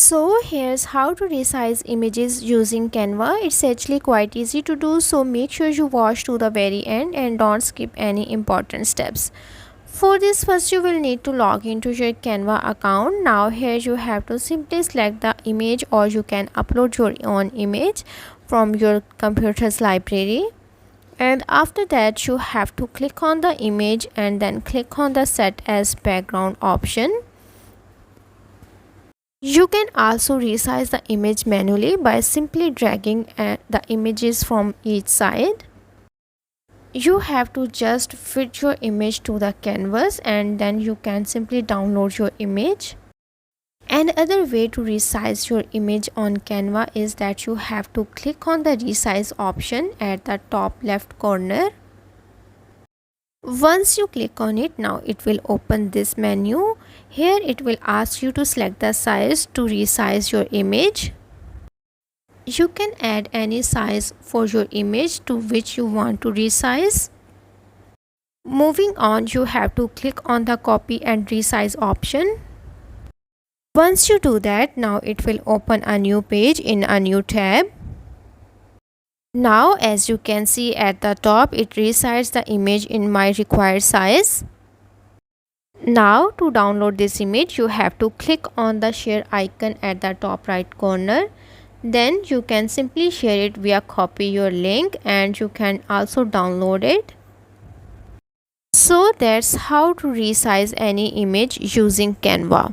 So here's how to resize images using Canva. It's actually quite easy to do, so make sure you watch to the very end and don't skip any important steps. For this, first you will need to log into your Canva account. Now here you have to simply select the image, or you can upload your own image from your computer's library. And after that you have to click on the image and then click on the set as background option. You can also resize the image manually by simply dragging the images from each side. You have to just fit your image to the canvas and then you can simply download your image. Another way to resize your image on Canva is that you have to click on the resize option at the top left corner. Once you click on it, now it will open this menu. Here it will ask you to select the size to resize your image. You can add any size for your image to which you want to resize. Moving on, you have to click on the copy and resize option. Once you do that, now it will open a new page in a new tab. Now as you can see at the top, it resized the image in my required size. Now to download this image, you have to click on the share icon at the top right corner. Then you can simply share it via copy your link and you can also download it. So that's how to resize any image using Canva.